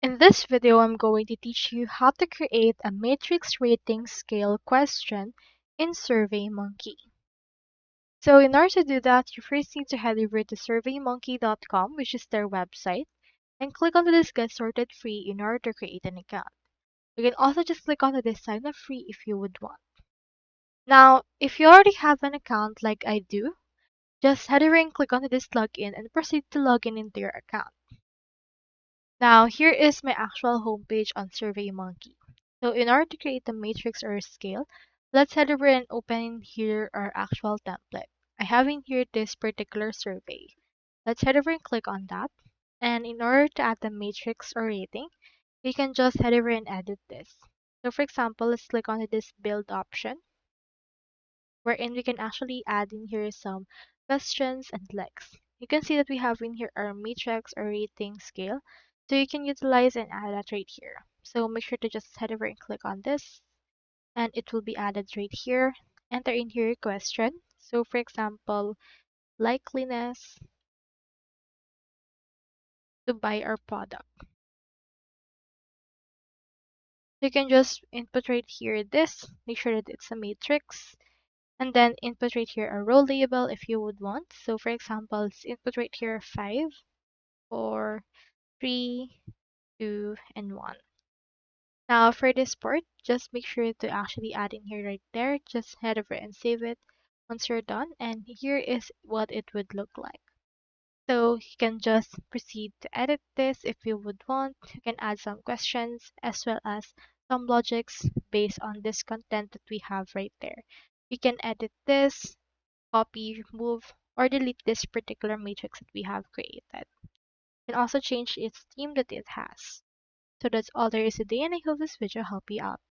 In this video, I'm going to teach you how to create a matrix rating scale question in SurveyMonkey. So in order to do that, you first need to head over to surveymonkey.com, which is their website, and click on this Get Started Free in order to create an account. You can also just click on this Sign Up Free if you would want. Now, if you already have an account like I do, just head over and click on this Login and proceed to log in into your account. Now, here is my actual homepage on SurveyMonkey. So in order to create a matrix or a scale, let's head over and open here our actual template. I have in here this particular survey. Let's head over and click on that. And in order to add the matrix or rating, we can just head over and edit this. So for example, let's click on this build option, wherein we can actually add in here some questions and legs. You can see that we have in here our matrix or rating scale. So you can utilize and add that right here. So make sure to just head over and click on this and it will be added right here. Enter in here your question. So for example, likeliness to buy our product. You can just input right here this, make sure that it's a matrix, and then input right here a row label if you would want. So for example, let's input right here 5, 4, 3, 2, and 1. Now for this part, just make sure to actually add in here right there. Just head over and save it once you're done. And here is what it would look like. So you can just proceed to edit this if you would want. You can add some questions as well as some logics based on this content that we have right there. You can edit this, copy, remove, or delete this particular matrix that we have created. You can also change its theme that it has. So that's all there is today, and I hope this video helped you out.